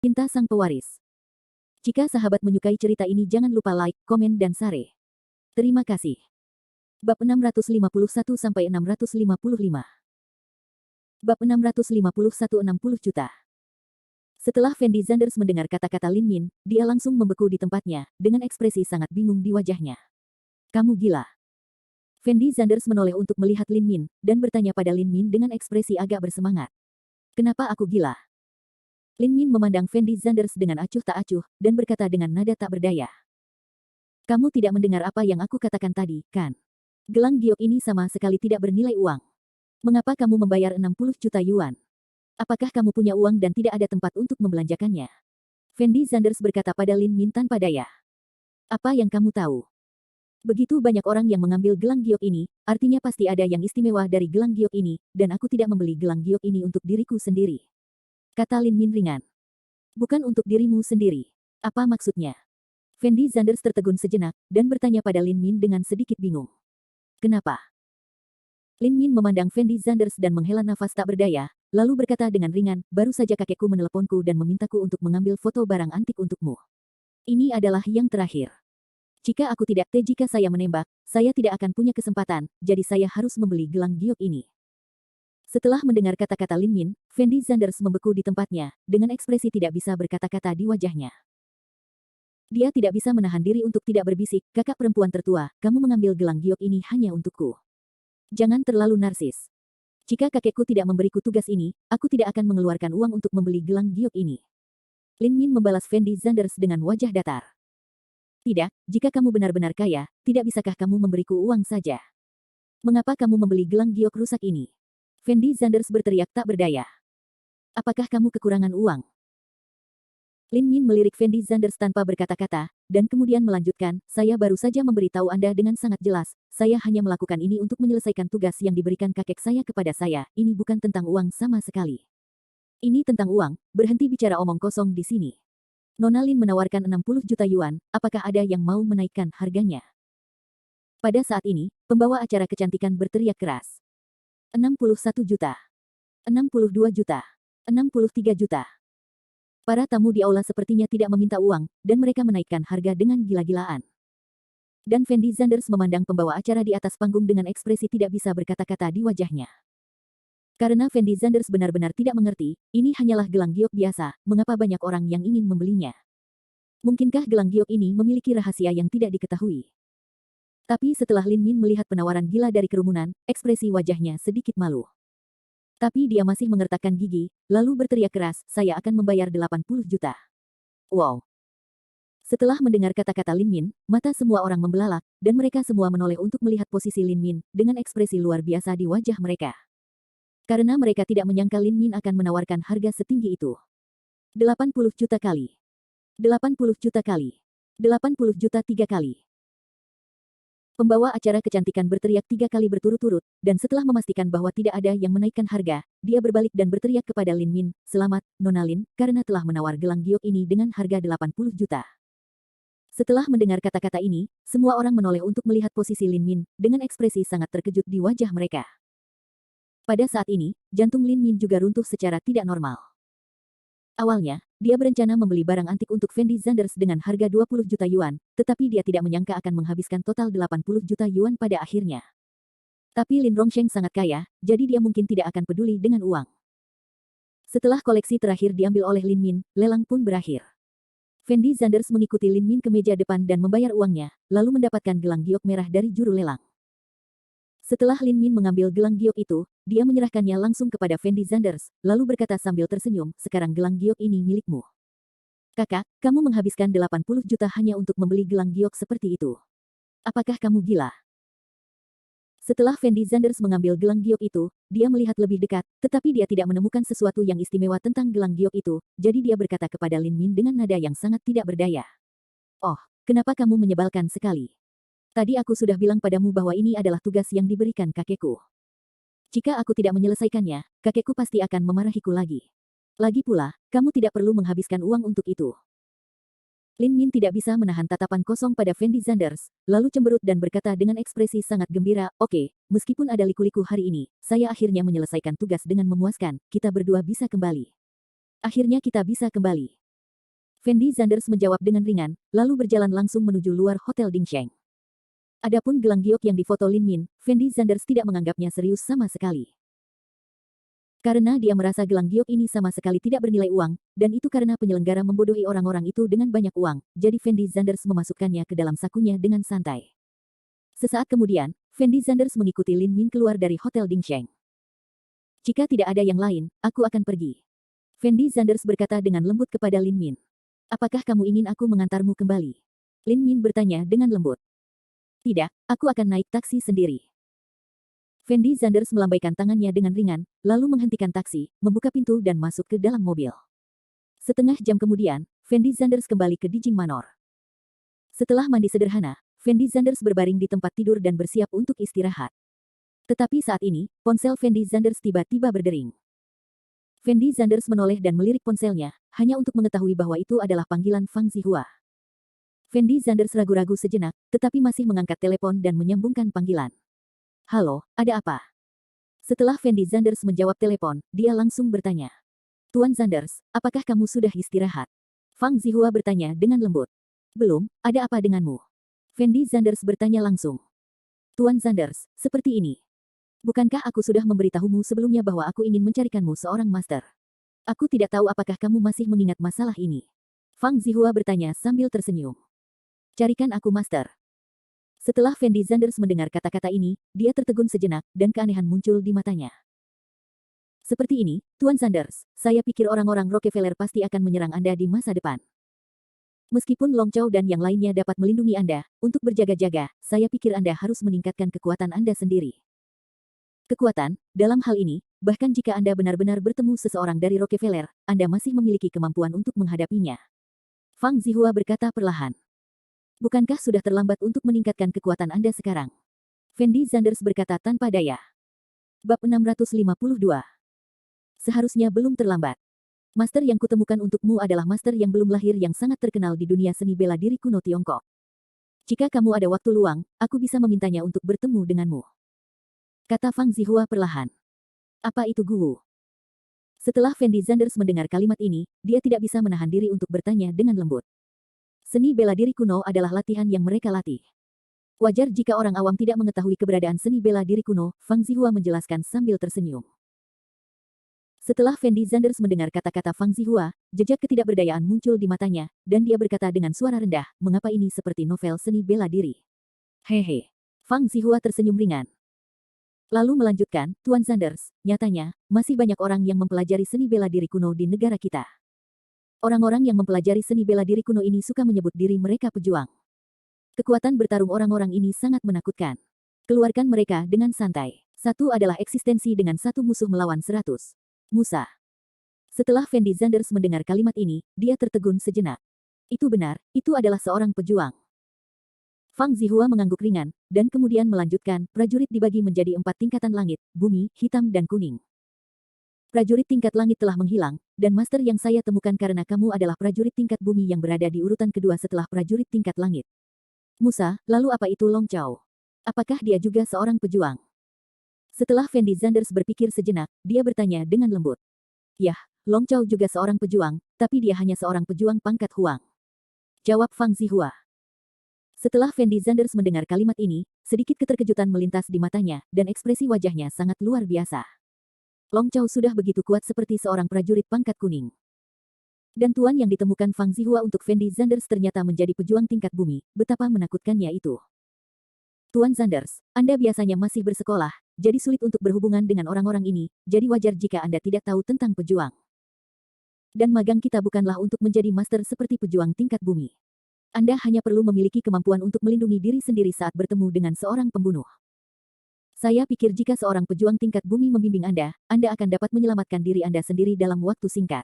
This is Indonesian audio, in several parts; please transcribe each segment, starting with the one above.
Cinta Sang Pewaris. Jika sahabat menyukai cerita ini jangan lupa like, komen dan share. Terima kasih. Bab 651-655. Bab 651 60 juta. Setelah Fendi Zanders mendengar kata-kata Lin Min, dia langsung membeku di tempatnya, dengan ekspresi sangat bingung di wajahnya. Kamu gila. Fendi Zanders menoleh untuk melihat Lin Min, dan bertanya pada Lin Min dengan ekspresi agak bersemangat. Kenapa aku gila? Lin Min memandang Fendi Zanders dengan acuh tak acuh, dan berkata dengan nada tak berdaya. Kamu tidak mendengar apa yang aku katakan tadi, kan? Gelang giok ini sama sekali tidak bernilai uang. Mengapa kamu membayar 60 juta yuan? Apakah kamu punya uang dan tidak ada tempat untuk membelanjakannya? Fendi Zanders berkata pada Lin Min tanpa daya. Apa yang kamu tahu? Begitu banyak orang yang mengambil gelang giok ini, artinya pasti ada yang istimewa dari gelang giok ini, dan aku tidak membeli gelang giok ini untuk diriku sendiri. Kata Lin Min ringan. Bukan untuk dirimu sendiri. Apa maksudnya? Fendi Zanders tertegun sejenak, dan bertanya pada Lin Min dengan sedikit bingung. Kenapa? Lin Min memandang Fendi Zanders dan menghela nafas tak berdaya, lalu berkata dengan ringan, baru saja kakekku meneleponku dan memintaku untuk mengambil foto barang antik untukmu. Ini adalah yang terakhir. Jika saya menembak, saya tidak akan punya kesempatan, jadi saya harus membeli gelang giok ini. Setelah mendengar kata-kata Lin Min, Fendi Zanders membeku di tempatnya, dengan ekspresi tidak bisa berkata-kata di wajahnya. Dia tidak bisa menahan diri untuk tidak berbisik, kakak perempuan tertua, kamu mengambil gelang giok ini hanya untukku. Jangan terlalu narsis. Jika kakekku tidak memberiku tugas ini, aku tidak akan mengeluarkan uang untuk membeli gelang giok ini. Lin Min membalas Fendi Zanders dengan wajah datar. Tidak, jika kamu benar-benar kaya, tidak bisakah kamu memberiku uang saja? Mengapa kamu membeli gelang giok rusak ini? Fendi Zanders berteriak tak berdaya. Apakah kamu kekurangan uang? Lin Min melirik Fendi Zanders tanpa berkata-kata, dan kemudian melanjutkan, saya baru saja memberitahu Anda dengan sangat jelas, saya hanya melakukan ini untuk menyelesaikan tugas yang diberikan kakek saya kepada saya, ini bukan tentang uang sama sekali. Ini tentang uang, berhenti bicara omong kosong di sini. Nona Lin menawarkan 60 juta yuan, apakah ada yang mau menaikkan harganya? Pada saat ini, pembawa acara kecantikan berteriak keras. 61 juta. 62 juta. 63 juta. Para tamu di aula sepertinya tidak meminta uang, dan mereka menaikkan harga dengan gila-gilaan. Dan Fendi Zanders memandang pembawa acara di atas panggung dengan ekspresi tidak bisa berkata-kata di wajahnya. Karena Fendi Zanders benar-benar tidak mengerti, ini hanyalah gelang giok biasa, mengapa banyak orang yang ingin membelinya? Mungkinkah gelang giok ini memiliki rahasia yang tidak diketahui? Tapi setelah Lin Min melihat penawaran gila dari kerumunan, ekspresi wajahnya sedikit malu. Tapi dia masih mengertakkan gigi, lalu berteriak keras, saya akan membayar 80 juta. Wow. Setelah mendengar kata-kata Lin Min, mata semua orang membelalak, dan mereka semua menoleh untuk melihat posisi Lin Min, dengan ekspresi luar biasa di wajah mereka. Karena mereka tidak menyangka Lin Min akan menawarkan harga setinggi itu. 80 juta kali. 80 juta kali. 80 juta 3 kali. Pembawa acara kecantikan berteriak 3 kali berturut-turut, dan setelah memastikan bahwa tidak ada yang menaikkan harga, dia berbalik dan berteriak kepada Lin Min, selamat, Nona Lin, karena telah menawar gelang giok ini dengan harga 80 juta. Setelah mendengar kata-kata ini, semua orang menoleh untuk melihat posisi Lin Min, dengan ekspresi sangat terkejut di wajah mereka. Pada saat ini, jantung Lin Min juga runtuh secara tidak normal. Awalnya, dia berencana membeli barang antik untuk Fendi Zanders dengan harga 20 juta yuan, tetapi dia tidak menyangka akan menghabiskan total 80 juta yuan pada akhirnya. Tapi Lin Rongsheng sangat kaya, jadi dia mungkin tidak akan peduli dengan uang. Setelah koleksi terakhir diambil oleh Lin Min, lelang pun berakhir. Fendi Zanders mengikuti Lin Min ke meja depan dan membayar uangnya, lalu mendapatkan gelang giok merah dari juru lelang. Setelah Lin Min mengambil gelang giok itu, dia menyerahkannya langsung kepada Fendi Zanders, lalu berkata sambil tersenyum, sekarang gelang giok ini milikmu. Kakak, kamu menghabiskan 80 juta hanya untuk membeli gelang giok seperti itu. Apakah kamu gila? Setelah Fendi Zanders mengambil gelang giok itu, dia melihat lebih dekat, tetapi dia tidak menemukan sesuatu yang istimewa tentang gelang giok itu, jadi dia berkata kepada Lin Min dengan nada yang sangat tidak berdaya. Oh, kenapa kamu menyebalkan sekali? Tadi aku sudah bilang padamu bahwa ini adalah tugas yang diberikan kakekku. Jika aku tidak menyelesaikannya, kakekku pasti akan memarahiku lagi. Lagi pula, kamu tidak perlu menghabiskan uang untuk itu. Lin Min tidak bisa menahan tatapan kosong pada Fendi Zanders, lalu cemberut dan berkata dengan ekspresi sangat gembira, oke, meskipun ada liku-liku hari ini, saya akhirnya menyelesaikan tugas dengan memuaskan, kita berdua bisa kembali. Akhirnya kita bisa kembali. Fendi Zanders menjawab dengan ringan, lalu berjalan langsung menuju luar Hotel Dingsheng. Adapun gelang giok yang difoto Lin Min, Fendi Zanders tidak menganggapnya serius sama sekali. Karena dia merasa gelang giok ini sama sekali tidak bernilai uang, dan itu karena penyelenggara membodohi orang-orang itu dengan banyak uang, jadi Fendi Zanders memasukkannya ke dalam sakunya dengan santai. Sesaat kemudian, Fendi Zanders mengikuti Lin Min keluar dari Hotel Dingsheng. Jika tidak ada yang lain, aku akan pergi. Fendi Zanders berkata dengan lembut kepada Lin Min. Apakah kamu ingin aku mengantarmu kembali? Lin Min bertanya dengan lembut. Tidak, aku akan naik taksi sendiri. Fendi Zanders melambaikan tangannya dengan ringan, lalu menghentikan taksi, membuka pintu dan masuk ke dalam mobil. Setengah jam kemudian, Fendi Zanders kembali ke Dijing Manor. Setelah mandi sederhana, Fendi Zanders berbaring di tempat tidur dan bersiap untuk istirahat. Tetapi saat ini, ponsel Fendi Zanders tiba-tiba berdering. Fendi Zanders menoleh dan melirik ponselnya, hanya untuk mengetahui bahwa itu adalah panggilan Fang Zihua. Fendi Zanders ragu-ragu sejenak, tetapi masih mengangkat telepon dan menyambungkan panggilan. Halo, ada apa? Setelah Fendi Zanders menjawab telepon, dia langsung bertanya. Tuan Zanders, apakah kamu sudah istirahat? Fang Zihua bertanya dengan lembut. Belum, ada apa denganmu? Fendi Zanders bertanya langsung. Tuan Zanders, seperti ini. Bukankah aku sudah memberitahumu sebelumnya bahwa aku ingin mencarikanmu seorang master? Aku tidak tahu apakah kamu masih mengingat masalah ini. Fang Zihua bertanya sambil tersenyum. Carikan aku master. Setelah Fendi Zanders mendengar kata-kata ini, dia tertegun sejenak, dan keanehan muncul di matanya. Seperti ini, Tuan Zanders, saya pikir orang-orang Rockefeller pasti akan menyerang Anda di masa depan. Meskipun Long Chow dan yang lainnya dapat melindungi Anda, untuk berjaga-jaga, saya pikir Anda harus meningkatkan kekuatan Anda sendiri. Kekuatan, dalam hal ini, bahkan jika Anda benar-benar bertemu seseorang dari Rockefeller, Anda masih memiliki kemampuan untuk menghadapinya. Fang Zihua berkata perlahan. Bukankah sudah terlambat untuk meningkatkan kekuatan Anda sekarang? Fendi Zanders berkata tanpa daya. Bab 652. Seharusnya belum terlambat. Master yang kutemukan untukmu adalah master yang belum lahir yang sangat terkenal di dunia seni bela diri kuno Tiongkok. Jika kamu ada waktu luang, aku bisa memintanya untuk bertemu denganmu. Kata Fang Zihua perlahan. Apa itu Guwu? Setelah Fendi Zanders mendengar kalimat ini, dia tidak bisa menahan diri untuk bertanya dengan lembut. Seni bela diri kuno adalah latihan yang mereka latih. Wajar jika orang awam tidak mengetahui keberadaan seni bela diri kuno, Fang Zihua menjelaskan sambil tersenyum. Setelah Fendi Zanders mendengar kata-kata Fang Zihua, jejak ketidakberdayaan muncul di matanya, dan dia berkata dengan suara rendah, mengapa ini seperti novel seni bela diri? Hehe. Fang Zihua tersenyum ringan. Lalu melanjutkan, Tuan Zanders, nyatanya, masih banyak orang yang mempelajari seni bela diri kuno di negara kita. Orang-orang yang mempelajari seni bela diri kuno ini suka menyebut diri mereka pejuang. Kekuatan bertarung orang-orang ini sangat menakutkan. Keluarkan mereka dengan santai. Satu adalah eksistensi dengan satu musuh melawan 100. Musa. Setelah Fendi Zanders mendengar kalimat ini, dia tertegun sejenak. Itu benar, itu adalah seorang pejuang. Fang Zihua mengangguk ringan, dan kemudian melanjutkan, prajurit dibagi menjadi 4 tingkatan langit, bumi, hitam dan kuning. Prajurit tingkat langit telah menghilang, dan master yang saya temukan karena kamu adalah prajurit tingkat bumi yang berada di urutan kedua setelah prajurit tingkat langit. Musa, lalu apa itu Long Chow? Apakah dia juga seorang pejuang? Setelah Fendi Zanders berpikir sejenak, dia bertanya dengan lembut. Yah, Long Chow juga seorang pejuang, tapi dia hanya seorang pejuang pangkat Huang. Jawab Fang Zihua. Setelah Fendi Zanders mendengar kalimat ini, sedikit keterkejutan melintas di matanya, dan ekspresi wajahnya sangat luar biasa. Long Chow sudah begitu kuat seperti seorang prajurit pangkat kuning. Dan tuan yang ditemukan Fang Zihua untuk Fendi Zanders ternyata menjadi pejuang tingkat bumi, betapa menakutkannya itu. Tuan Zanders, Anda biasanya masih bersekolah, jadi sulit untuk berhubungan dengan orang-orang ini, jadi wajar jika Anda tidak tahu tentang pejuang. Dan magang kita bukanlah untuk menjadi master seperti pejuang tingkat bumi. Anda hanya perlu memiliki kemampuan untuk melindungi diri sendiri saat bertemu dengan seorang pembunuh. Saya pikir jika seorang pejuang tingkat bumi membimbing Anda akan dapat menyelamatkan diri Anda sendiri dalam waktu singkat.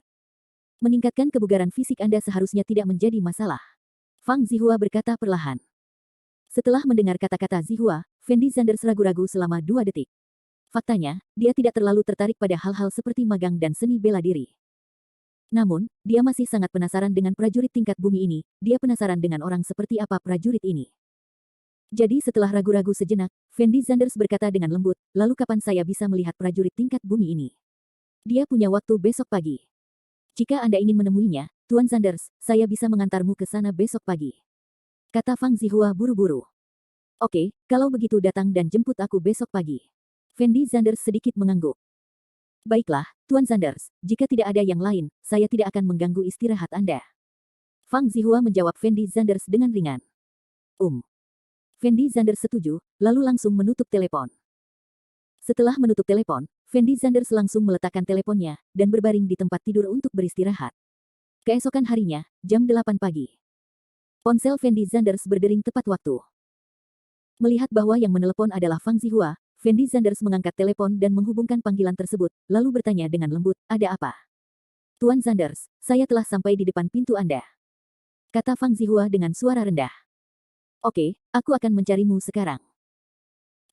Meningkatkan kebugaran fisik Anda seharusnya tidak menjadi masalah. Fang Zihua berkata perlahan. Setelah mendengar kata-kata Zihua, Fendi Zanders ragu-ragu selama 2 detik. Faktanya, dia tidak terlalu tertarik pada hal-hal seperti magang dan seni bela diri. Namun, dia masih sangat penasaran dengan prajurit tingkat bumi ini, dia penasaran dengan orang seperti apa prajurit ini. Jadi setelah ragu-ragu sejenak, Fendi Zanders berkata dengan lembut, lalu kapan saya bisa melihat prajurit tingkat bumi ini? Dia punya waktu besok pagi. Jika Anda ingin menemuinya, Tuan Sanders, saya bisa mengantarmu ke sana besok pagi. Kata Fang Zihua buru-buru. Oke, kalau begitu datang dan jemput aku besok pagi. Fendi Sanders sedikit mengangguk. Baiklah, Tuan Sanders, jika tidak ada yang lain, saya tidak akan mengganggu istirahat Anda. Fang Zihua menjawab Fendi Sanders dengan ringan. Fendi Sanders setuju, lalu langsung menutup telepon. Setelah menutup telepon, Fendi Sanders langsung meletakkan teleponnya dan berbaring di tempat tidur untuk beristirahat. Keesokan harinya, jam 8 pagi. Ponsel Fendi Sanders berdering tepat waktu. Melihat bahwa yang menelepon adalah Fang Zihua, Fendi Sanders mengangkat telepon dan menghubungkan panggilan tersebut, lalu bertanya dengan lembut, ada apa? Tuan Sanders, saya telah sampai di depan pintu Anda. Kata Fang Zihua dengan suara rendah. Oke, aku akan mencarimu sekarang.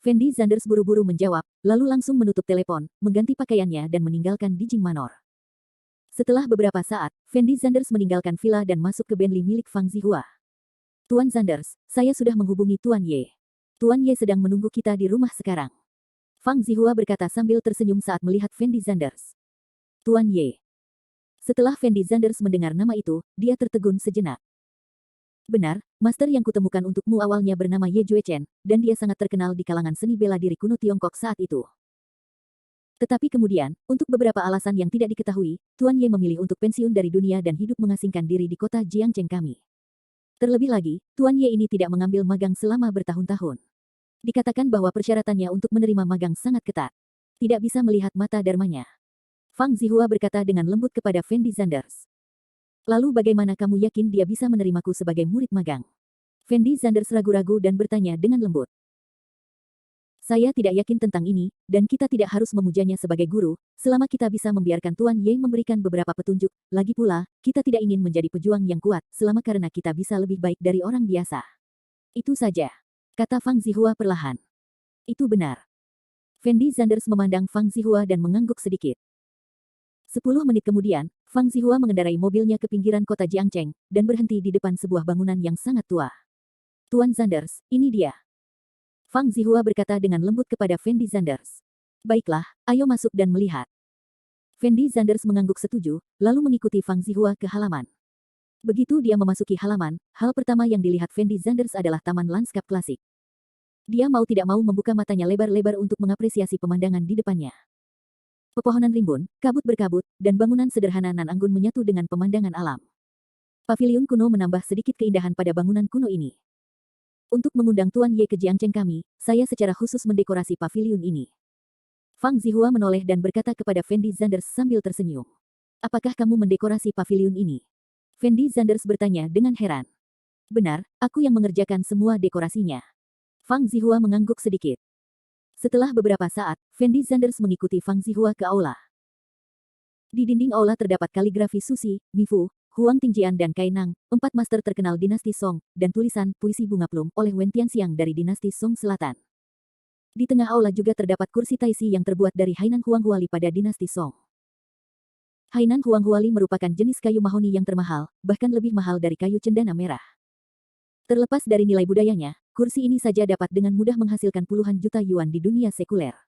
Fendi Sanders buru-buru menjawab, lalu langsung menutup telepon, mengganti pakaiannya dan meninggalkan Dijing Manor. Setelah beberapa saat, Fendi Sanders meninggalkan villa dan masuk ke Bentley milik Fang Zihua. Tuan Sanders, saya sudah menghubungi Tuan Ye. Tuan Ye sedang menunggu kita di rumah sekarang. Fang Zihua berkata sambil tersenyum saat melihat Fendi Sanders. Tuan Ye. Setelah Fendi Sanders mendengar nama itu, dia tertegun sejenak. Benar, master yang kutemukan untukmu awalnya bernama Ye Juechen, dan dia sangat terkenal di kalangan seni bela diri kuno Tiongkok saat itu. Tetapi kemudian, untuk beberapa alasan yang tidak diketahui, Tuan Ye memilih untuk pensiun dari dunia dan hidup mengasingkan diri di kota Jiangcheng kami. Terlebih lagi, Tuan Ye ini tidak mengambil magang selama bertahun-tahun. Dikatakan bahwa persyaratannya untuk menerima magang sangat ketat. Tidak bisa melihat mata darmanya. Fang Zihua berkata dengan lembut kepada Fendi Sanders. Lalu bagaimana kamu yakin dia bisa menerimaku sebagai murid magang? Fendi Sanders ragu-ragu dan bertanya dengan lembut. Saya tidak yakin tentang ini, dan kita tidak harus memujanya sebagai guru, selama kita bisa membiarkan Tuan Ye memberikan beberapa petunjuk. Lagi pula, kita tidak ingin menjadi pejuang yang kuat, selama karena kita bisa lebih baik dari orang biasa. Itu saja, kata Fang Zihua perlahan. Itu benar. Fendi Sanders memandang Fang Zihua dan mengangguk sedikit. 10 menit kemudian, Fang Zihua mengendarai mobilnya ke pinggiran kota Jiangcheng, dan berhenti di depan sebuah bangunan yang sangat tua. Tuan Sanders, ini dia. Fang Zihua berkata dengan lembut kepada Fendi Sanders. Baiklah, ayo masuk dan melihat. Fendi Sanders mengangguk setuju, lalu mengikuti Fang Zihua ke halaman. Begitu dia memasuki halaman, hal pertama yang dilihat Fendi Sanders adalah taman lanskap klasik. Dia mau tidak mau membuka matanya lebar-lebar untuk mengapresiasi pemandangan di depannya. Pepohonan rimbun, kabut berkabut, dan bangunan sederhana nan anggun menyatu dengan pemandangan alam. Paviliun kuno menambah sedikit keindahan pada bangunan kuno ini. Untuk mengundang Tuan Ye ke Jiangcheng kami, saya secara khusus mendekorasi paviliun ini. Fang Zihua menoleh dan berkata kepada Fendi Sanders sambil tersenyum. Apakah kamu mendekorasi paviliun ini? Fendi Sanders bertanya dengan heran. Benar, aku yang mengerjakan semua dekorasinya. Fang Zihua mengangguk sedikit. Setelah beberapa saat, Fendi Sanders mengikuti Fang Zihua ke aula. Di dinding aula terdapat kaligrafi Susi, Mifu, Huang Tingjian dan Kainang, 4 master terkenal dinasti Song, dan tulisan Puisi Bunga Plum oleh Wen Tianxiang dari dinasti Song Selatan. Di tengah aula juga terdapat kursi taisi yang terbuat dari Hainan Huanghuali pada dinasti Song. Hainan Huanghuali merupakan jenis kayu mahoni yang termahal, bahkan lebih mahal dari kayu cendana merah. Terlepas dari nilai budayanya, kursi ini saja dapat dengan mudah menghasilkan puluhan juta yuan di dunia sekuler.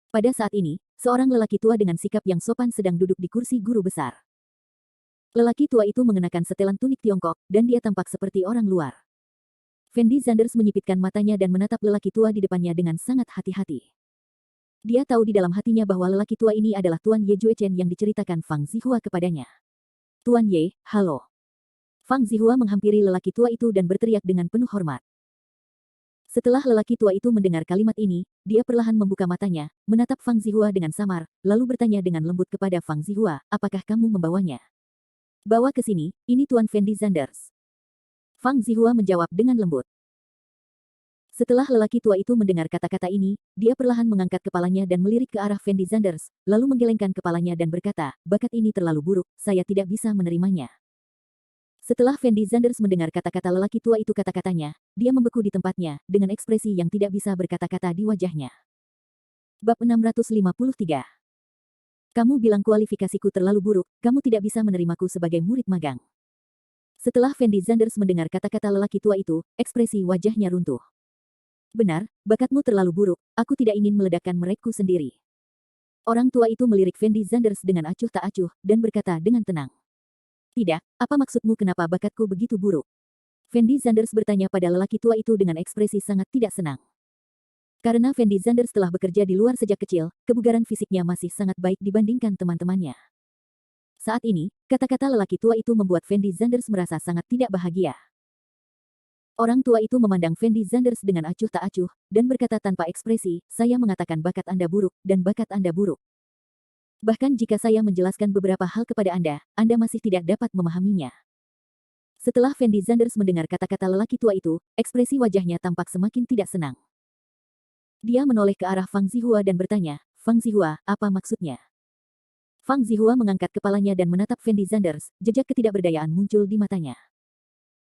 Pada saat ini, seorang lelaki tua dengan sikap yang sopan sedang duduk di kursi guru besar. Lelaki tua itu mengenakan setelan tunik Tiongkok, dan dia tampak seperti orang luar. Fendi Sanders menyipitkan matanya dan menatap lelaki tua di depannya dengan sangat hati-hati. Dia tahu di dalam hatinya bahwa lelaki tua ini adalah Tuan Ye Juechen yang diceritakan Fang Zihua kepadanya. Tuan Ye, halo. Fang Zihua menghampiri lelaki tua itu dan berteriak dengan penuh hormat. Setelah lelaki tua itu mendengar kalimat ini, dia perlahan membuka matanya, menatap Fang Zihua dengan samar, lalu bertanya dengan lembut kepada Fang Zihua, apakah kamu membawanya? Bawa ke sini, ini Tuan Fendi Sanders. Fang Zihua menjawab dengan lembut. Setelah lelaki tua itu mendengar kata-kata ini, dia perlahan mengangkat kepalanya dan melirik ke arah Fendi Sanders, lalu menggelengkan kepalanya dan berkata, bakat ini terlalu buruk, saya tidak bisa menerimanya. Setelah Fendi Sanders mendengar kata-kata lelaki tua itu kata-katanya, dia membeku di tempatnya, dengan ekspresi yang tidak bisa berkata-kata di wajahnya. Bab 653. Kamu bilang kualifikasiku terlalu buruk, kamu tidak bisa menerimaku sebagai murid magang. Setelah Fendi Sanders mendengar kata-kata lelaki tua itu, ekspresi wajahnya runtuh. Benar, bakatmu terlalu buruk, aku tidak ingin meledakkan merekku sendiri. Orang tua itu melirik Fendi Zanders dengan acuh tak acuh, dan berkata dengan tenang. Tidak, apa maksudmu kenapa bakatku begitu buruk? Fendi Zanders bertanya pada lelaki tua itu dengan ekspresi sangat tidak senang. Karena Fendi Zanders telah bekerja di luar sejak kecil, kebugaran fisiknya masih sangat baik dibandingkan teman-temannya. Saat ini, kata-kata lelaki tua itu membuat Fendi Zanders merasa sangat tidak bahagia. Orang tua itu memandang Fendi Zanders dengan acuh tak acuh, dan berkata tanpa ekspresi, saya mengatakan bakat Anda buruk, dan bakat Anda buruk. Bahkan jika saya menjelaskan beberapa hal kepada Anda masih tidak dapat memahaminya. Setelah Fendi Zanders mendengar kata-kata lelaki tua itu, ekspresi wajahnya tampak semakin tidak senang. Dia menoleh ke arah Fang Zihua dan bertanya, Fang Zihua, apa maksudnya? Fang Zihua mengangkat kepalanya dan menatap Fendi Zanders, jejak ketidakberdayaan muncul di matanya.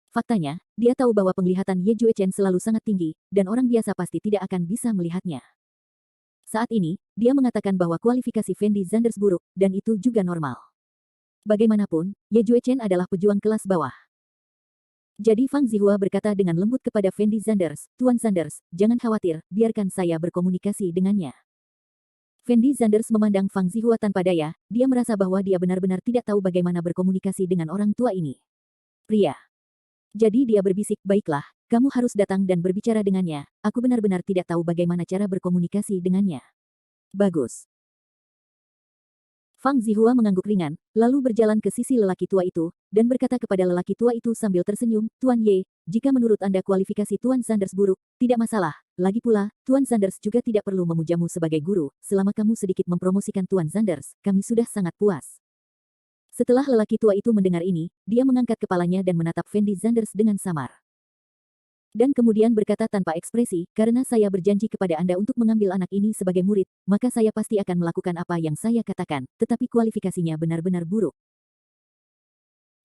Faktanya, dia tahu bahwa penglihatan Ye Juechen selalu sangat tinggi, dan orang biasa pasti tidak akan bisa melihatnya. Saat ini, dia mengatakan bahwa kualifikasi Fendi Zanders buruk, dan itu juga normal. Bagaimanapun, Ye Juechen adalah pejuang kelas bawah. Jadi Fang Zihua berkata dengan lembut kepada Fendi Zanders, Tuan Zanders, jangan khawatir, biarkan saya berkomunikasi dengannya. Fendi Zanders memandang Fang Zihua tanpa daya, dia merasa bahwa dia benar-benar tidak tahu bagaimana berkomunikasi dengan orang tua ini. Pria. Jadi dia berbisik, baiklah, kamu harus datang dan berbicara dengannya, aku benar-benar tidak tahu bagaimana cara berkomunikasi dengannya. Bagus. Fang Zihua mengangguk ringan, lalu berjalan ke sisi lelaki tua itu, dan berkata kepada lelaki tua itu sambil tersenyum, Tuan Ye, jika menurut Anda kualifikasi Tuan Zanders buruk, tidak masalah. Lagi pula, Tuan Zanders juga tidak perlu memujamu sebagai guru, selama kamu sedikit mempromosikan Tuan Zanders, kami sudah sangat puas. Setelah lelaki tua itu mendengar ini, dia mengangkat kepalanya dan menatap Fendi Zanders dengan samar. Dan kemudian berkata tanpa ekspresi, karena saya berjanji kepada Anda untuk mengambil anak ini sebagai murid, maka saya pasti akan melakukan apa yang saya katakan, tetapi kualifikasinya benar-benar buruk.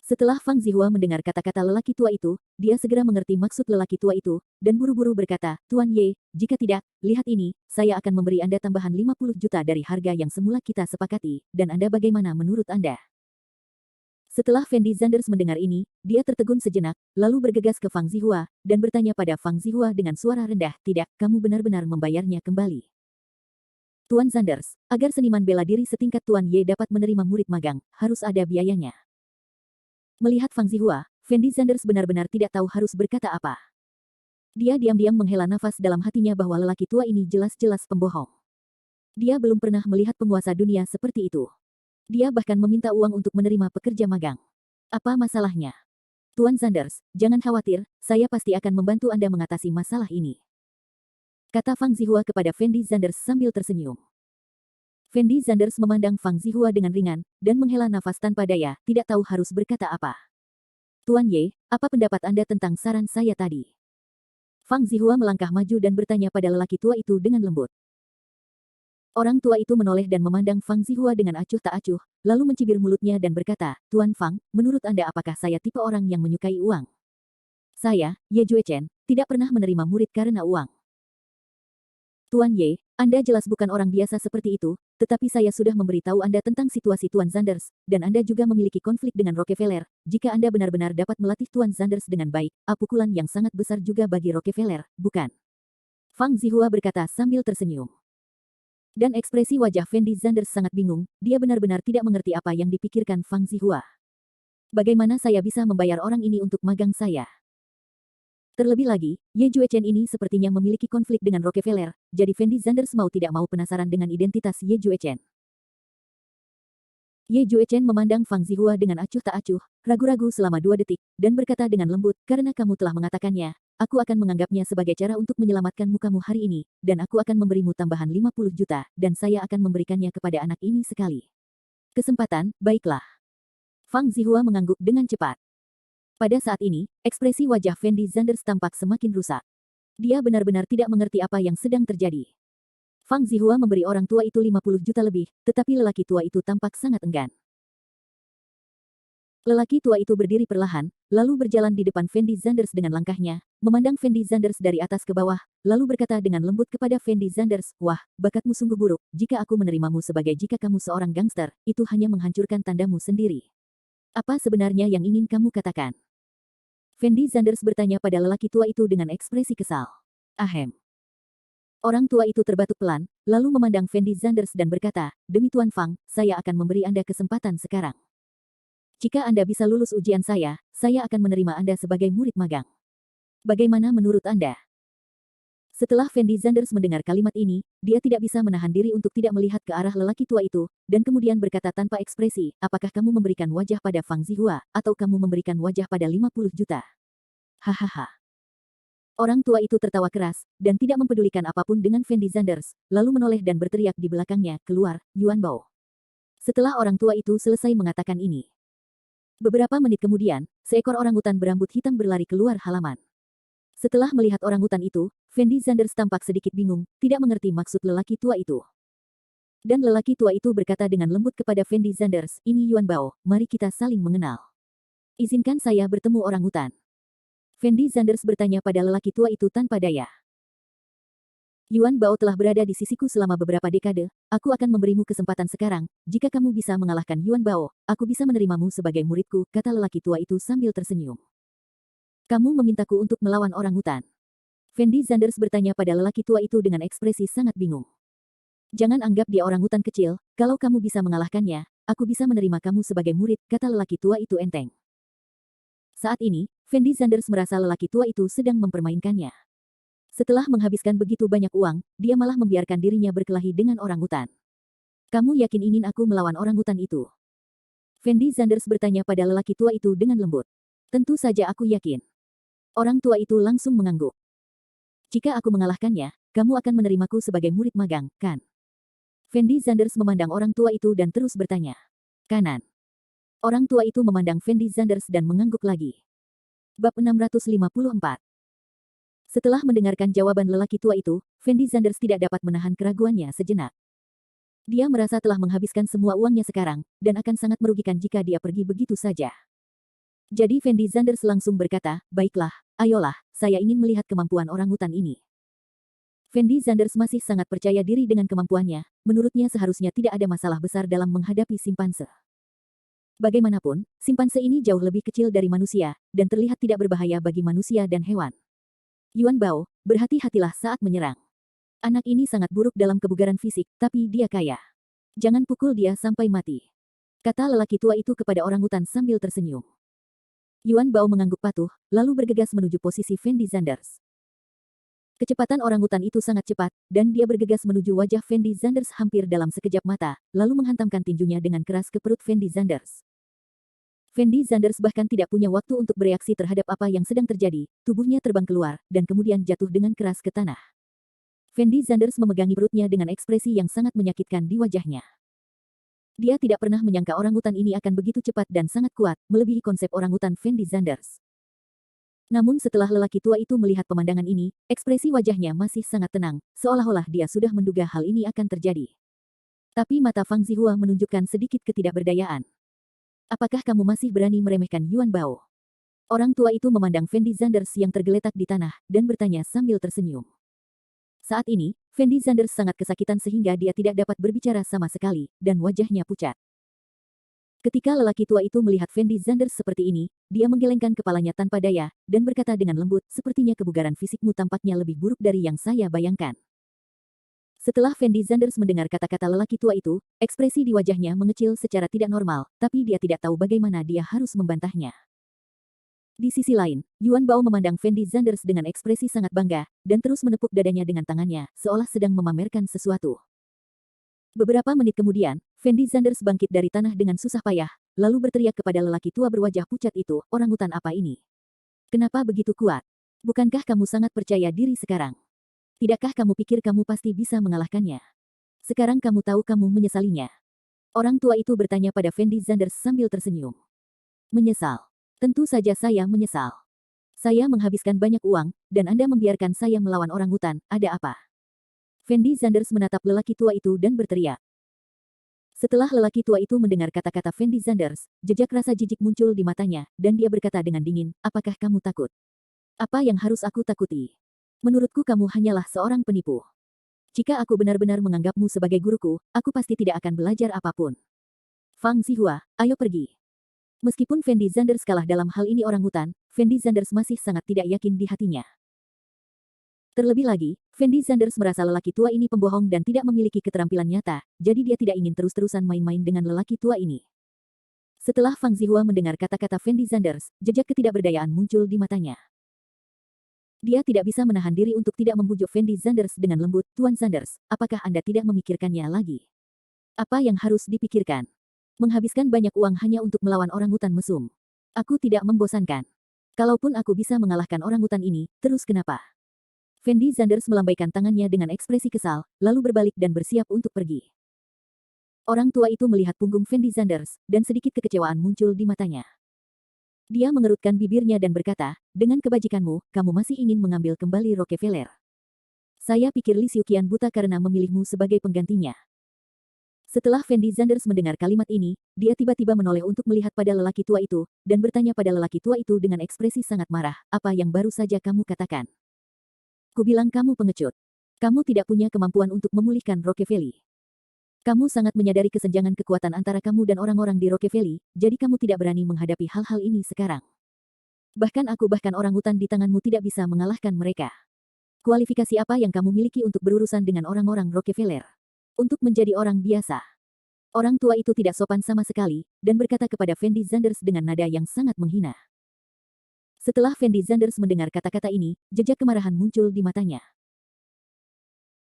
Setelah Fang Zihua mendengar kata-kata lelaki tua itu, dia segera mengerti maksud lelaki tua itu, dan buru-buru berkata, Tuan Ye, jika tidak, lihat ini, saya akan memberi Anda tambahan 50 juta dari harga yang semula kita sepakati, dan Anda bagaimana menurut Anda? Setelah Fendi Zanders mendengar ini, dia tertegun sejenak, lalu bergegas ke Fang Zihua, dan bertanya pada Fang Zihua dengan suara rendah, tidak, kamu benar-benar membayarnya kembali. Tuan Zanders, agar seniman bela diri setingkat Tuan Ye dapat menerima murid magang, harus ada biayanya. Melihat Fang Zihua, Fendi Zanders benar-benar tidak tahu harus berkata apa. Dia diam-diam menghela nafas dalam hatinya bahwa lelaki tua ini jelas-jelas pembohong. Dia belum pernah melihat penguasa dunia seperti itu. Dia bahkan meminta uang untuk menerima pekerja magang. Apa masalahnya? Tuan Zanders, jangan khawatir, saya pasti akan membantu Anda mengatasi masalah ini. Kata Fang Zihua kepada Fendi Zanders sambil tersenyum. Fendi Zanders memandang Fang Zihua dengan ringan, dan menghela nafas tanpa daya, tidak tahu harus berkata apa. Tuan Ye, apa pendapat Anda tentang saran saya tadi? Fang Zihua melangkah maju dan bertanya pada lelaki tua itu dengan lembut. Orang tua itu menoleh dan memandang Fang Zihua dengan acuh tak acuh, lalu mencibir mulutnya dan berkata, Tuan Fang, menurut Anda apakah saya tipe orang yang menyukai uang? Saya, Ye Juechen, tidak pernah menerima murid karena uang. Tuan Ye, Anda jelas bukan orang biasa seperti itu, tetapi saya sudah memberitahu Anda tentang situasi Tuan Zanders, dan Anda juga memiliki konflik dengan Rockefeller. Jika Anda benar-benar dapat melatih Tuan Zanders dengan baik, pukulan yang sangat besar juga bagi Rockefeller, bukan? Fang Zihua berkata sambil tersenyum. Dan ekspresi wajah Fendi Zanders sangat bingung, dia benar-benar tidak mengerti apa yang dipikirkan Fang Zihua. Bagaimana saya bisa membayar orang ini untuk magang saya? Terlebih lagi, Ye Juechen ini sepertinya memiliki konflik dengan Rockefeller, jadi Fendi Zanders mau tidak mau penasaran dengan identitas Ye Juechen. Ye Juechen memandang Fang Zihua dengan acuh tak acuh, ragu-ragu selama 2 detik, dan berkata dengan lembut, karena kamu telah mengatakannya, aku akan menganggapnya sebagai cara untuk menyelamatkan mukamu hari ini, dan aku akan memberimu tambahan 50 juta, dan saya akan memberikannya kepada anak ini sekali. Kesempatan, baiklah. Fang Zihua mengangguk dengan cepat. Pada saat ini, ekspresi wajah Fendi Zanders tampak semakin rusak. Dia benar-benar tidak mengerti apa yang sedang terjadi. Fang Zihua memberi orang tua itu 50 juta lebih, tetapi lelaki tua itu tampak sangat enggan. Lelaki tua itu berdiri perlahan, lalu berjalan di depan Fendi Zanders dengan langkahnya, memandang Fendi Zanders dari atas ke bawah, lalu berkata dengan lembut kepada Fendi Zanders, wah, bakatmu sungguh buruk, jika aku menerimamu sebagai jika kamu seorang gangster, itu hanya menghancurkan tandamu sendiri. Apa sebenarnya yang ingin kamu katakan? Fendi Zanders bertanya pada lelaki tua itu dengan ekspresi kesal. Ahem. Orang tua itu terbatuk pelan, lalu memandang Fendi Zanders dan berkata, "Demi Tuan Fang, saya akan memberi Anda kesempatan sekarang. Jika Anda bisa lulus ujian saya akan menerima Anda sebagai murid magang. Bagaimana menurut Anda?" Setelah Fendi Zanders mendengar kalimat ini, dia tidak bisa menahan diri untuk tidak melihat ke arah lelaki tua itu, dan kemudian berkata tanpa ekspresi, "Apakah kamu memberikan wajah pada Fang Zihua, atau kamu memberikan wajah pada 50 juta? Hahaha." Orang tua itu tertawa keras, dan tidak mempedulikan apapun dengan Fendi Zanders, lalu menoleh dan berteriak di belakangnya, "Keluar, Yuan Bao." Setelah orang tua itu selesai mengatakan ini. Beberapa menit kemudian, seekor orangutan berambut hitam berlari keluar halaman. Setelah melihat orangutan itu, Fendi Zanders tampak sedikit bingung, tidak mengerti maksud lelaki tua itu. Dan lelaki tua itu berkata dengan lembut kepada Fendi Zanders, "Ini Yuan Bao, mari kita saling mengenal. Izinkan saya bertemu orangutan." Fendi Zanders bertanya pada lelaki tua itu tanpa daya. "Yuan Bao telah berada di sisiku selama beberapa dekade, aku akan memberimu kesempatan sekarang, jika kamu bisa mengalahkan Yuan Bao, aku bisa menerimamu sebagai muridku," kata lelaki tua itu sambil tersenyum. "Kamu memintaku untuk melawan orangutan?" Fendi Zanders bertanya pada lelaki tua itu dengan ekspresi sangat bingung. "Jangan anggap dia orangutan kecil, kalau kamu bisa mengalahkannya, aku bisa menerima kamu sebagai murid," kata lelaki tua itu enteng. Saat ini, Fendi Zanders merasa lelaki tua itu sedang mempermainkannya. Setelah menghabiskan begitu banyak uang, dia malah membiarkan dirinya berkelahi dengan orangutan. "Kamu yakin ingin aku melawan orangutan itu?" Fendi Zanders bertanya pada lelaki tua itu dengan lembut. "Tentu saja aku yakin." Orang tua itu langsung mengangguk. "Jika aku mengalahkannya, kamu akan menerimaku sebagai murid magang, kan?" Fendi Zanders memandang orang tua itu dan terus bertanya. "Kanan." Orang tua itu memandang Fendi Zanders dan mengangguk lagi. Bab 654. Setelah mendengarkan jawaban lelaki tua itu, Fendi Zanders tidak dapat menahan keraguannya sejenak. Dia merasa telah menghabiskan semua uangnya sekarang, dan akan sangat merugikan jika dia pergi begitu saja. Jadi Fendi Zanders langsung berkata, "Baiklah, ayolah, saya ingin melihat kemampuan orangutan ini." Fendi Zanders masih sangat percaya diri dengan kemampuannya, menurutnya seharusnya tidak ada masalah besar dalam menghadapi simpanse. Bagaimanapun, simpanse ini jauh lebih kecil dari manusia, dan terlihat tidak berbahaya bagi manusia dan hewan. "Yuan Bao, berhati-hatilah saat menyerang. Anak ini sangat buruk dalam kebugaran fisik, tapi dia kaya. Jangan pukul dia sampai mati," kata lelaki tua itu kepada orangutan sambil tersenyum. Yuan Bao mengangguk patuh, lalu bergegas menuju posisi Fendi Zanders. Kecepatan orangutan itu sangat cepat, dan dia bergegas menuju wajah Fendi Zanders hampir dalam sekejap mata, lalu menghantamkan tinjunya dengan keras ke perut Fendi Zanders. Fendi Zanders bahkan tidak punya waktu untuk bereaksi terhadap apa yang sedang terjadi, tubuhnya terbang keluar, dan kemudian jatuh dengan keras ke tanah. Fendi Zanders memegangi perutnya dengan ekspresi yang sangat menyakitkan di wajahnya. Dia tidak pernah menyangka orangutan ini akan begitu cepat dan sangat kuat, melebihi konsep orangutan Fendi Zanders. Namun setelah lelaki tua itu melihat pemandangan ini, ekspresi wajahnya masih sangat tenang, seolah-olah dia sudah menduga hal ini akan terjadi. Tapi mata Fang Zihua menunjukkan sedikit ketidakberdayaan. "Apakah kamu masih berani meremehkan Yuan Bao?" Orang tua itu memandang Fendi Zanders yang tergeletak di tanah, dan bertanya sambil tersenyum. Saat ini, Fendi Zanders sangat kesakitan sehingga dia tidak dapat berbicara sama sekali, dan wajahnya pucat. Ketika lelaki tua itu melihat Fendi Zanders seperti ini, dia menggelengkan kepalanya tanpa daya, dan berkata dengan lembut, "Sepertinya kebugaran fisikmu tampaknya lebih buruk dari yang saya bayangkan." Setelah Fendi Zanders mendengar kata-kata lelaki tua itu, ekspresi di wajahnya mengecil secara tidak normal, tapi dia tidak tahu bagaimana dia harus membantahnya. Di sisi lain, Yuan Bao memandang Fendi Zanders dengan ekspresi sangat bangga, dan terus menepuk dadanya dengan tangannya, seolah sedang memamerkan sesuatu. Beberapa menit kemudian, Fendi Zanders bangkit dari tanah dengan susah payah, lalu berteriak kepada lelaki tua berwajah pucat itu, "Orangutan apa ini? Kenapa begitu kuat? Bukankah kamu sangat percaya diri sekarang? Tidakkah kamu pikir kamu pasti bisa mengalahkannya? Sekarang kamu tahu kamu menyesalinya." Orang tua itu bertanya pada Fendi Zanders sambil tersenyum. "Menyesal? Tentu saja saya menyesal. Saya menghabiskan banyak uang, dan Anda membiarkan saya melawan orangutan, ada apa?" Fendi Zanders menatap lelaki tua itu dan berteriak. Setelah lelaki tua itu mendengar kata-kata Fendi Zanders, jejak rasa jijik muncul di matanya, dan dia berkata dengan dingin, "Apakah kamu takut? Apa yang harus aku takuti? Menurutku kamu hanyalah seorang penipu. Jika aku benar-benar menganggapmu sebagai guruku, aku pasti tidak akan belajar apapun. Fang Zihua, ayo pergi." Meskipun Fendi Zanders kalah dalam hal ini orangutan, Fendi Zanders masih sangat tidak yakin di hatinya. Terlebih lagi, Fendi Zanders merasa lelaki tua ini pembohong dan tidak memiliki keterampilan nyata, jadi dia tidak ingin terus-terusan main-main dengan lelaki tua ini. Setelah Fang Zihua mendengar kata-kata Fendi Zanders, jejak ketidakberdayaan muncul di matanya. Dia tidak bisa menahan diri untuk tidak membujuk Fendi Zanders dengan lembut, "Tuan Zanders, apakah Anda tidak memikirkannya lagi? Apa yang harus dipikirkan? Menghabiskan banyak uang hanya untuk melawan orangutan mesum. Aku tidak membosankan. Kalaupun aku bisa mengalahkan orangutan ini, terus kenapa?" Fendi Zanders melambaikan tangannya dengan ekspresi kesal, lalu berbalik dan bersiap untuk pergi. Orang tua itu melihat punggung Fendi Zanders, dan sedikit kekecewaan muncul di matanya. Dia mengerutkan bibirnya dan berkata, "Dengan kebajikanmu, kamu masih ingin mengambil kembali Rockefeller. Saya pikir Li Xiuqian buta karena memilihmu sebagai penggantinya." Setelah Fendi Zanders mendengar kalimat ini, dia tiba-tiba menoleh untuk melihat pada lelaki tua itu, dan bertanya pada lelaki tua itu dengan ekspresi sangat marah, "Apa yang baru saja kamu katakan? Kubilang kamu pengecut. Kamu tidak punya kemampuan untuk memulihkan Rockefeller. Kamu sangat menyadari kesenjangan kekuatan antara kamu dan orang-orang di Rockefeller, jadi kamu tidak berani menghadapi hal-hal ini sekarang. Bahkan orangutan di tanganmu tidak bisa mengalahkan mereka. Kualifikasi apa yang kamu miliki untuk berurusan dengan orang-orang Rockefeller? Untuk menjadi orang biasa." Orang tua itu tidak sopan sama sekali, dan berkata kepada Fendi Zanders dengan nada yang sangat menghina. Setelah Fendi Zanders mendengar kata-kata ini, jejak kemarahan muncul di matanya.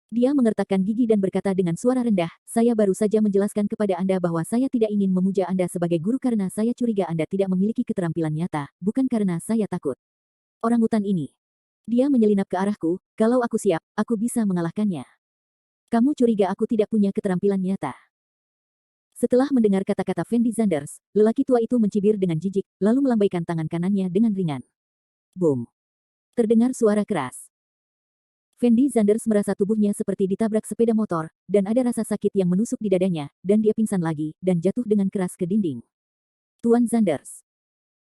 Dia mengertakkan gigi dan berkata dengan suara rendah, "Saya baru saja menjelaskan kepada Anda bahwa saya tidak ingin memuja Anda sebagai guru karena saya curiga Anda tidak memiliki keterampilan nyata, bukan karena saya takut. Orangutan ini." Dia menyelinap ke arahku, "Kalau aku siap, aku bisa mengalahkannya. Kamu curiga aku tidak punya keterampilan nyata?" Setelah mendengar kata-kata Fendi Zanders, lelaki tua itu mencibir dengan jijik, lalu melambaikan tangan kanannya dengan ringan. Boom! Terdengar suara keras. Fendi Zanders merasa tubuhnya seperti ditabrak sepeda motor, dan ada rasa sakit yang menusuk di dadanya, dan dia pingsan lagi, dan jatuh dengan keras ke dinding. "Tuan Zanders."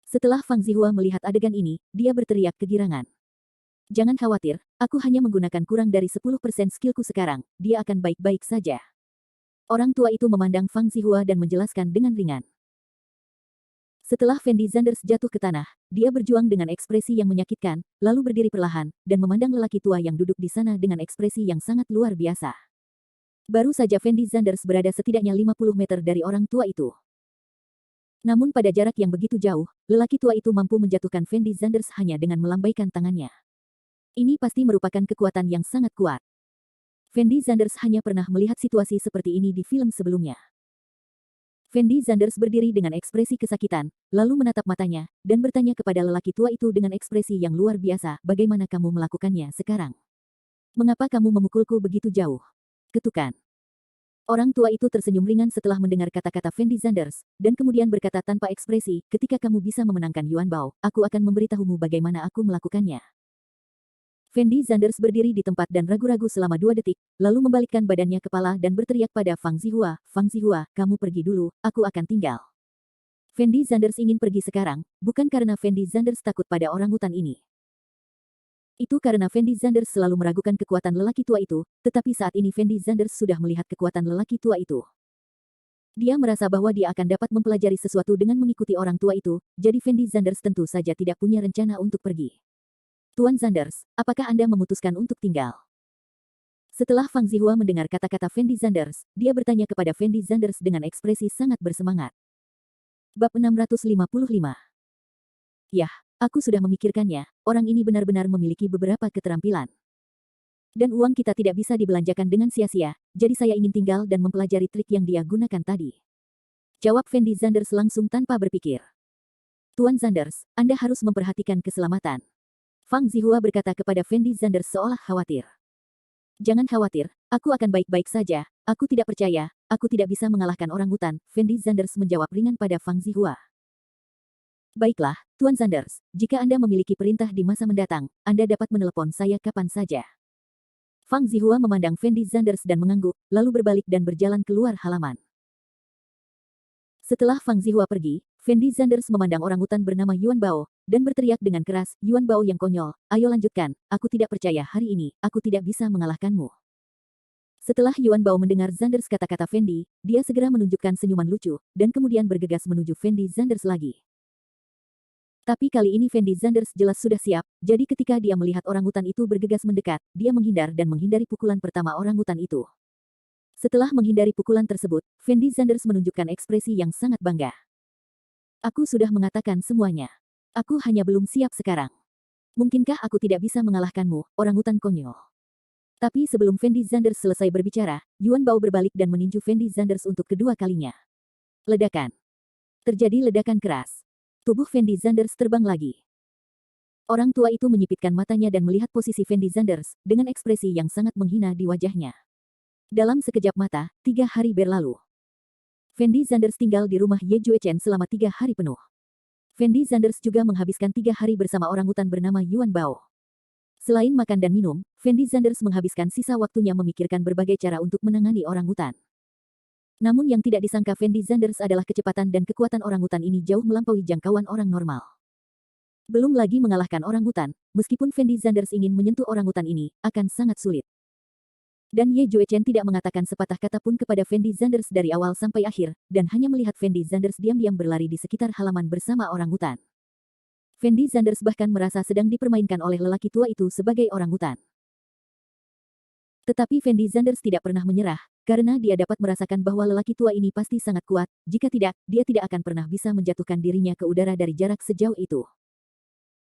Setelah Fang Zihua melihat adegan ini, dia berteriak kegirangan. "Jangan khawatir, aku hanya menggunakan kurang dari 10% skillku sekarang, dia akan baik-baik saja." Orang tua itu memandang Fang Zihua dan menjelaskan dengan ringan. Setelah Fendi Zanders jatuh ke tanah, dia berjuang dengan ekspresi yang menyakitkan, lalu berdiri perlahan, dan memandang lelaki tua yang duduk di sana dengan ekspresi yang sangat luar biasa. Baru saja Fendi Zanders berada setidaknya 50 meter dari orang tua itu. Namun pada jarak yang begitu jauh, lelaki tua itu mampu menjatuhkan Fendi Zanders hanya dengan melambaikan tangannya. Ini pasti merupakan kekuatan yang sangat kuat. Fendi Zanders hanya pernah melihat situasi seperti ini di film sebelumnya. Fendi Zanders berdiri dengan ekspresi kesakitan, lalu menatap matanya, dan bertanya kepada lelaki tua itu dengan ekspresi yang luar biasa, "Bagaimana kamu melakukannya sekarang? Mengapa kamu memukulku begitu jauh?" Ketukan. Orang tua itu tersenyum ringan setelah mendengar kata-kata Fendi Zanders, dan kemudian berkata tanpa ekspresi, "Ketika kamu bisa memenangkan Yuan Bao, aku akan memberitahumu bagaimana aku melakukannya." Fendi Zanders berdiri di tempat dan ragu-ragu selama 2 detik, lalu membalikkan badannya kepala dan berteriak pada Fang Zihua, "Fang Zihua, kamu pergi dulu, aku akan tinggal." Fendi Zanders ingin pergi sekarang, bukan karena Fendi Zanders takut pada orangutan ini. Itu karena Fendi Zanders selalu meragukan kekuatan lelaki tua itu, tetapi saat ini Fendi Zanders sudah melihat kekuatan lelaki tua itu. Dia merasa bahwa dia akan dapat mempelajari sesuatu dengan mengikuti orang tua itu, jadi Fendi Zanders tentu saja tidak punya rencana untuk pergi. "Tuan Zanders, apakah Anda memutuskan untuk tinggal?" Setelah Fang Zihua mendengar kata-kata Fendi Zanders, dia bertanya kepada Fendi Zanders dengan ekspresi sangat bersemangat. Bab 655. "Yah, aku sudah memikirkannya, orang ini benar-benar memiliki beberapa keterampilan. Dan uang kita tidak bisa dibelanjakan dengan sia-sia, jadi saya ingin tinggal dan mempelajari trik yang dia gunakan tadi." Jawab Fendi Zanders langsung tanpa berpikir. "Tuan Zanders, Anda harus memperhatikan keselamatan." Fang Zihua berkata kepada Fendi Zanders seolah khawatir. "Jangan khawatir, aku akan baik-baik saja, aku tidak percaya, aku tidak bisa mengalahkan orangutan," Fendi Zanders menjawab ringan pada Fang Zihua. "Baiklah, Tuan Zanders, jika Anda memiliki perintah di masa mendatang, Anda dapat menelepon saya kapan saja." Fang Zihua memandang Fendi Zanders dan mengangguk, lalu berbalik dan berjalan keluar halaman. Setelah Fang Zihua pergi, Fendi Zanders memandang orangutan bernama Yuan Bao, dan berteriak dengan keras, "Yuan Bao yang konyol, ayo lanjutkan, aku tidak percaya hari ini, aku tidak bisa mengalahkanmu." Setelah Yuan Bao mendengar Zanders kata-kata Fendi, dia segera menunjukkan senyuman lucu, dan kemudian bergegas menuju Fendi Zanders lagi. Tapi kali ini Fendi Zanders jelas sudah siap, jadi ketika dia melihat orangutan itu bergegas mendekat, dia menghindar dan menghindari pukulan pertama orangutan itu. Setelah menghindari pukulan tersebut, Fendi Zanders menunjukkan ekspresi yang sangat bangga. Aku sudah mengatakan semuanya. Aku hanya belum siap sekarang. Mungkinkah aku tidak bisa mengalahkanmu, orangutan konyol? Tapi sebelum Fendi Zanders selesai berbicara, Yuan Bao berbalik dan meninju Fendi Zanders untuk kedua kalinya. Ledakan. Terjadi ledakan keras. Tubuh Fendi Zanders terbang lagi. Orang tua itu menyipitkan matanya dan melihat posisi Fendi Zanders, dengan ekspresi yang sangat menghina di wajahnya. Dalam sekejap mata, 3 hari berlalu. Fendi Zanders tinggal di rumah Ye Juechen selama 3 hari penuh. Fendi Zanders juga menghabiskan 3 hari bersama orangutan bernama Yuan Bao. Selain makan dan minum, Fendi Zanders menghabiskan sisa waktunya memikirkan berbagai cara untuk menangani orangutan. Namun yang tidak disangka Fendi Zanders adalah kecepatan dan kekuatan orangutan ini jauh melampaui jangkauan orang normal. Belum lagi mengalahkan orangutan, meskipun Fendi Zanders ingin menyentuh orangutan ini, akan sangat sulit. Dan Ye Juechen tidak mengatakan sepatah kata pun kepada Fendi Zanders dari awal sampai akhir, dan hanya melihat Fendi Zanders diam-diam berlari di sekitar halaman bersama orangutan. Fendi Zanders bahkan merasa sedang dipermainkan oleh lelaki tua itu sebagai orangutan. Tetapi Fendi Zanders tidak pernah menyerah, karena dia dapat merasakan bahwa lelaki tua ini pasti sangat kuat, jika tidak, dia tidak akan pernah bisa menjatuhkan dirinya ke udara dari jarak sejauh itu.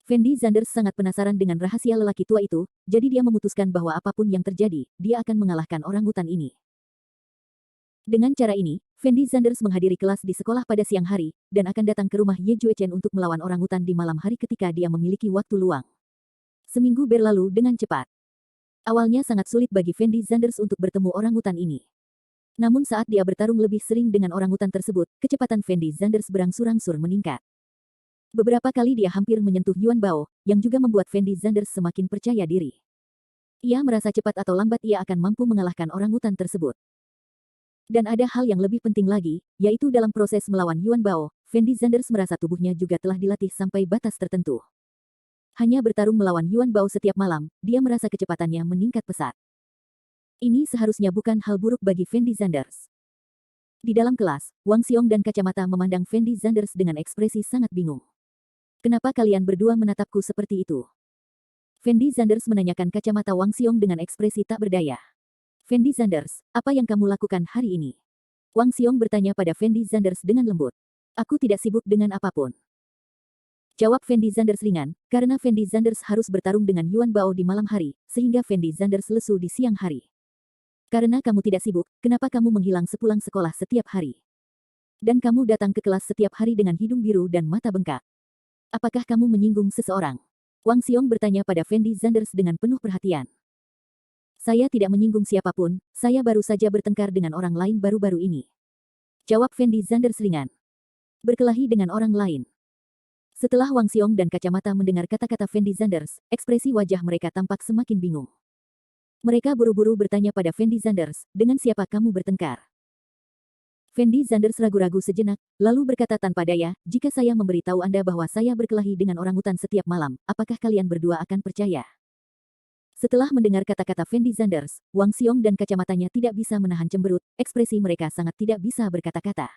Fendi Zanders sangat penasaran dengan rahasia lelaki tua itu, jadi dia memutuskan bahwa apapun yang terjadi, dia akan mengalahkan orangutan ini. Dengan cara ini, Fendi Zanders menghadiri kelas di sekolah pada siang hari, dan akan datang ke rumah Ye Juechen untuk melawan orangutan di malam hari ketika dia memiliki waktu luang. Seminggu berlalu dengan cepat. Awalnya sangat sulit bagi Fendi Zanders untuk bertemu orangutan ini. Namun saat dia bertarung lebih sering dengan orangutan tersebut, kecepatan Fendi Zanders berangsur-angsur meningkat. Beberapa kali dia hampir menyentuh Yuan Bao, yang juga membuat Fendi Zanders semakin percaya diri. Ia merasa cepat atau lambat ia akan mampu mengalahkan orangutan tersebut. Dan ada hal yang lebih penting lagi, yaitu dalam proses melawan Yuan Bao, Fendi Zanders merasa tubuhnya juga telah dilatih sampai batas tertentu. Hanya bertarung melawan Yuan Bao setiap malam, dia merasa kecepatannya meningkat pesat. Ini seharusnya bukan hal buruk bagi Fendi Zanders. Di dalam kelas, Wang Xiong dan Kacamata memandang Fendi Zanders dengan ekspresi sangat bingung. Kenapa kalian berdua menatapku seperti itu? Fendi Zanders menanyakan Kacamata Wang Xiong dengan ekspresi tak berdaya. Fendi Zanders, apa yang kamu lakukan hari ini? Wang Xiong bertanya pada Fendi Zanders dengan lembut. Aku tidak sibuk dengan apapun. Jawab Fendi Zanders ringan, karena Fendi Zanders harus bertarung dengan Yuan Bao di malam hari, sehingga Fendi Zanders lesu di siang hari. Karena kamu tidak sibuk, kenapa kamu menghilang sepulang sekolah setiap hari? Dan kamu datang ke kelas setiap hari dengan hidung biru dan mata bengkak. Apakah kamu menyinggung seseorang? Wang Xiong bertanya pada Fendi Zanders dengan penuh perhatian. Saya tidak menyinggung siapapun, saya baru saja bertengkar dengan orang lain baru-baru ini. Jawab Fendi Zanders ringan. Berkelahi dengan orang lain. Setelah Wang Xiong dan Kacamata mendengar kata-kata Fendi Zanders, ekspresi wajah mereka tampak semakin bingung. Mereka buru-buru bertanya pada Fendi Zanders, dengan siapa kamu bertengkar? Fendi Zanders ragu-ragu sejenak, lalu berkata tanpa daya, jika saya memberitahu Anda bahwa saya berkelahi dengan orangutan setiap malam, apakah kalian berdua akan percaya? Setelah mendengar kata-kata Fendi Zanders, Wang Xiong dan Kacamatanya tidak bisa menahan cemberut, ekspresi mereka sangat tidak bisa berkata-kata.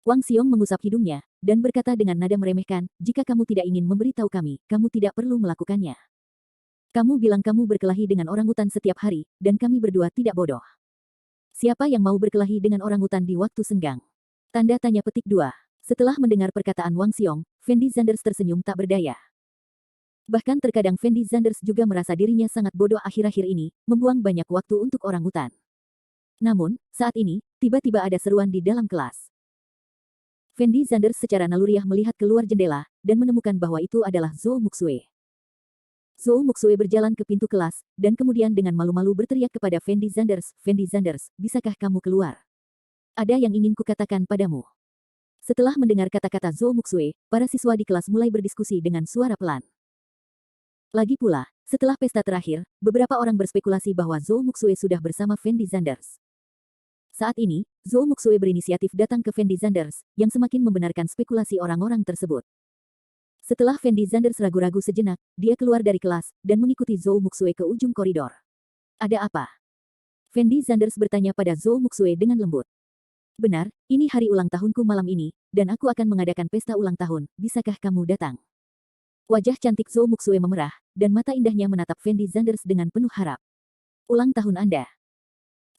Wang Xiong mengusap hidungnya, dan berkata dengan nada meremehkan, jika kamu tidak ingin memberitahu kami, kamu tidak perlu melakukannya. Kamu bilang kamu berkelahi dengan orangutan setiap hari, dan kami berdua tidak bodoh. Siapa yang mau berkelahi dengan orangutan di waktu senggang? Tanda tanya petik 2. Setelah mendengar perkataan Wang Xiong, Fendi Zanders tersenyum tak berdaya. Bahkan terkadang Fendi Zanders juga merasa dirinya sangat bodoh akhir-akhir ini, membuang banyak waktu untuk orangutan. Namun, saat ini, tiba-tiba ada seruan di dalam kelas. Fendi Zanders secara naluriah melihat keluar jendela, dan menemukan bahwa itu adalah Zhou Muxue. Zhou Muxue berjalan ke pintu kelas, dan kemudian dengan malu-malu berteriak kepada Fendi Zanders, Fendi Zanders, bisakah kamu keluar? Ada yang ingin kukatakan padamu. Setelah mendengar kata-kata Zhou Muxue, para siswa di kelas mulai berdiskusi dengan suara pelan. Lagi pula, setelah pesta terakhir, beberapa orang berspekulasi bahwa Zhou Muxue sudah bersama Fendi Zanders. Saat ini, Zhou Muxue berinisiatif datang ke Fendi Zanders, yang semakin membenarkan spekulasi orang-orang tersebut. Setelah Fendi Zanders ragu-ragu sejenak, dia keluar dari kelas, dan mengikuti Zhou Muxue ke ujung koridor. Ada apa? Fendi Zanders bertanya pada Zhou Muxue dengan lembut. Benar, ini hari ulang tahunku malam ini, dan aku akan mengadakan pesta ulang tahun, bisakah kamu datang? Wajah cantik Zhou Muxue memerah, dan mata indahnya menatap Fendi Zanders dengan penuh harap. Ulang tahun Anda.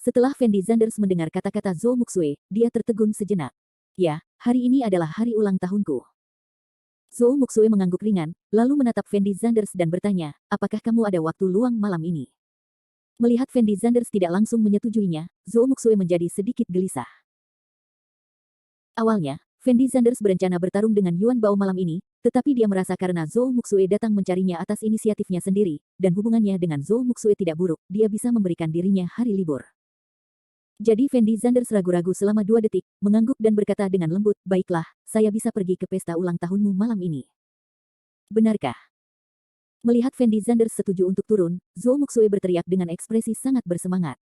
Setelah Fendi Zanders mendengar kata-kata Zhou Muxue, dia tertegun sejenak. Ya, hari ini adalah hari ulang tahunku. Zhou Muxue mengangguk ringan, lalu menatap Fendi Zanders dan bertanya, apakah kamu ada waktu luang malam ini? Melihat Fendi Zanders tidak langsung menyetujuinya, Zhou Muxue menjadi sedikit gelisah. Awalnya, Fendi Zanders berencana bertarung dengan Yuan Bao malam ini, tetapi dia merasa karena Zhou Muxue datang mencarinya atas inisiatifnya sendiri, dan hubungannya dengan Zhou Muxue tidak buruk, dia bisa memberikan dirinya hari libur. Jadi Fendi Zanders ragu-ragu selama 2 detik, mengangguk dan berkata dengan lembut, baiklah, saya bisa pergi ke pesta ulang tahunmu malam ini. Benarkah? Melihat Fendi Zanders setuju untuk turun, Zhou Muxue berteriak dengan ekspresi sangat bersemangat.